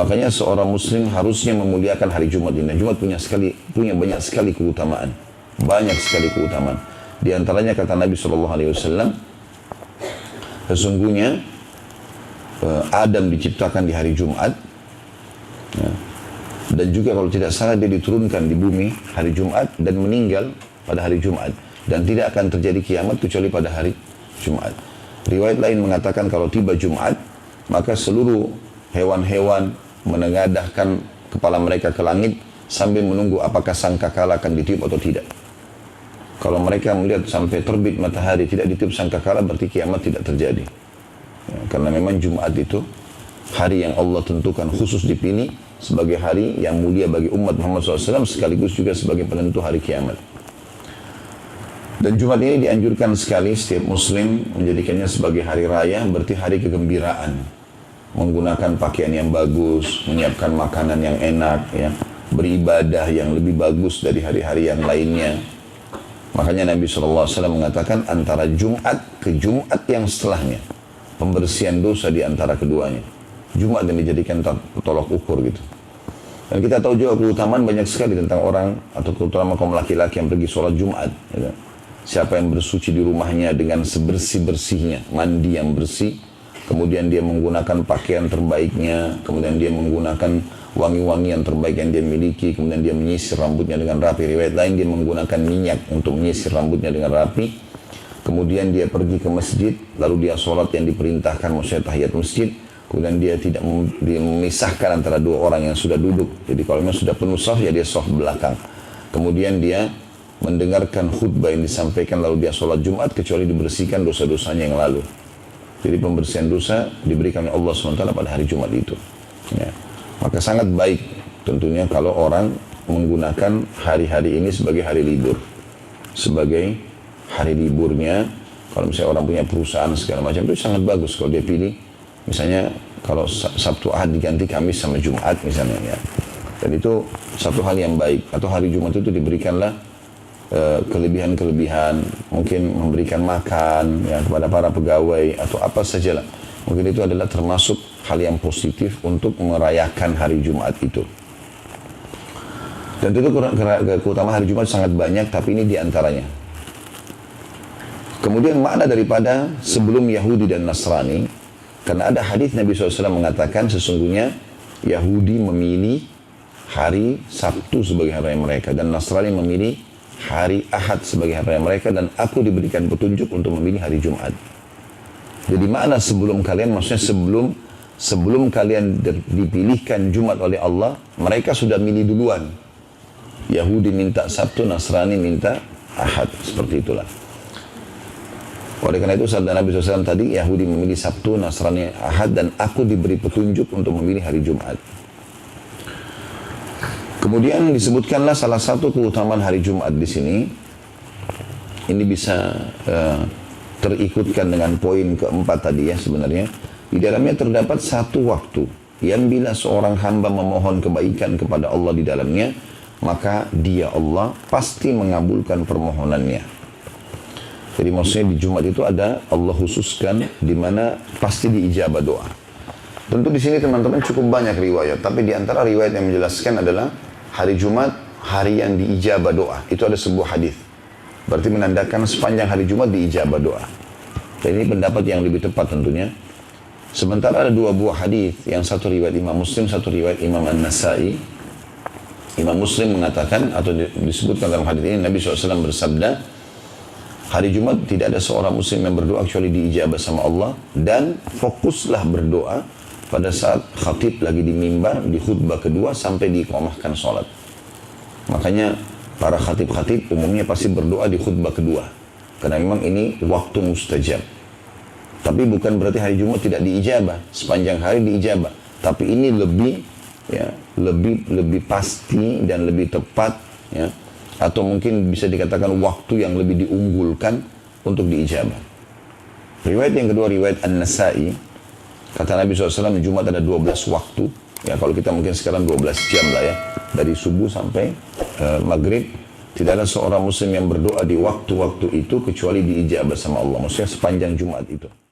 Makanya seorang muslim harusnya memuliakan hari Jumat ini. Jumat punya banyak sekali keutamaan. Banyak sekali keutamaan. Di antaranya kata Nabi SAW, sesungguhnya Adam diciptakan di hari Jumat. Ya. Dan juga kalau tidak salah dia diturunkan di bumi hari Jumat dan meninggal pada hari Jumat. Dan tidak akan terjadi kiamat kecuali pada hari Jumat. Riwayat lain mengatakan kalau tiba Jumat, maka seluruh hewan-hewan menengadahkan kepala mereka ke langit sambil menunggu apakah sangkakala akan ditiup atau tidak. Kalau mereka melihat sampai terbit matahari tidak ditiup sangkakala, berarti kiamat tidak terjadi. Ya, karena memang Jumat itu hari yang Allah tentukan khusus dipilih sebagai hari yang mulia bagi umat Muhammad SAW, sekaligus juga sebagai penentu hari kiamat. Dan Jumat ini dianjurkan sekali setiap muslim menjadikannya sebagai hari raya, berarti hari kegembiraan. Menggunakan pakaian yang bagus, menyiapkan makanan yang enak, ya, beribadah yang lebih bagus dari hari-hari yang lainnya. Makanya Nabi SAW mengatakan antara Jumat ke Jumat yang setelahnya, pembersihan dosa di antara keduanya. Jumat yang dijadikan tolok ukur gitu. Dan kita tahu juga keutamaan banyak sekali tentang orang, atau terutama kaum laki-laki yang pergi sholat Jumat. Gitu. Siapa yang bersuci di rumahnya dengan sebersih-bersihnya, mandi yang bersih, kemudian dia menggunakan pakaian terbaiknya, kemudian dia menggunakan wangi-wangi yang terbaik yang dia miliki, kemudian dia menyisir rambutnya dengan rapi. Riwayat lain dia menggunakan minyak untuk menyisir rambutnya dengan rapi. Kemudian dia pergi ke masjid, lalu dia sholat yang diperintahkan, maksudnya tahiyat masjid. Kemudian dia tidak memisahkan antara dua orang yang sudah duduk. Jadi kalau memang sudah penuh saf, ya dia saf belakang. Kemudian dia mendengarkan khutbah yang disampaikan, lalu dia sholat Jumat, kecuali dibersihkan dosa-dosanya yang lalu. Jadi pembersihan dosa diberikan oleh Allah SWT pada hari Jumat itu. Ya. Maka sangat baik tentunya kalau orang menggunakan hari-hari ini sebagai hari libur. Sebagai hari liburnya, kalau misalnya orang punya perusahaan segala macam, itu sangat bagus kalau dia pilih. Misalnya kalau Sabtu Ahad diganti Kamis sama Jumat misalnya, ya. Dan itu satu hal yang baik. Atau hari Jumat itu diberikanlah kelebihan-kelebihan, mungkin memberikan makan ya, kepada para pegawai atau apa sajalah. Mungkin itu adalah termasuk hal yang positif untuk merayakan hari Jumat itu. Dan itu keutamaan hari Jumat sangat banyak, tapi ini diantaranya. Kemudian makna daripada sebelum Yahudi dan Nasrani, karena ada hadis Nabi SAW mengatakan sesungguhnya Yahudi memilih hari Sabtu sebagai hari mereka dan Nasrani memilih hari Ahad sebagai hari mereka, dan aku diberikan petunjuk untuk memilih hari Jumat. Jadi makna sebelum kalian, maksudnya sebelum kalian dipilihkan Jumat oleh Allah, mereka sudah milih duluan. Yahudi minta Sabtu, Nasrani minta Ahad, seperti itulah. Oleh karena itu sabda Nabi SAW tadi, Yahudi memilih Sabtu, Nasrani Ahad, dan aku diberi petunjuk untuk memilih hari Jumat. Kemudian disebutkanlah salah satu keutamaan hari Jumat di sini. Ini bisa terikutkan dengan poin keempat tadi ya sebenarnya. Di dalamnya terdapat satu waktu yang bila seorang hamba memohon kebaikan kepada Allah di dalamnya, maka dia Allah pasti mengabulkan permohonannya. Jadi maksudnya di Jumat itu ada Allah khususkan di mana pasti diijabah doa. Tentu di sini teman-teman cukup banyak riwayat, tapi di antara riwayat yang menjelaskan adalah hari Jumat, hari yang diijabah doa. Itu ada sebuah hadis. Berarti menandakan sepanjang hari Jumat diijabah doa. Dan ini pendapat yang lebih tepat tentunya. Sementara ada dua buah hadis, yang satu riwayat Imam Muslim, satu riwayat Imam An-Nasai. Imam Muslim mengatakan, atau disebutkan dalam hadis ini, Nabi SAW bersabda, hari Jumat tidak ada seorang muslim yang berdoa kecuali diijabah sama Allah, dan fokuslah berdoa pada saat khatib lagi di mimbar, di khutbah kedua sampai diiqamahkan sholat. Makanya para khatib-khatib umumnya pasti berdoa di khutbah kedua. Karena memang ini waktu mustajab. Tapi bukan berarti hari Jumat tidak diijabah. Sepanjang hari diijabah. Tapi ini lebih pasti dan lebih tepat, ya. Atau mungkin bisa dikatakan waktu yang lebih diunggulkan untuk diijabah. Riwayat yang kedua, riwayat An-Nasai. Kata Nabi SAW, Jumat ada 12 waktu. Ya, kalau kita mungkin sekarang 12 jam lah ya. Dari subuh sampai maghrib. Tidak ada seorang muslim yang berdoa di waktu-waktu itu kecuali diijabah sama Allah. Maksudnya sepanjang Jumat itu.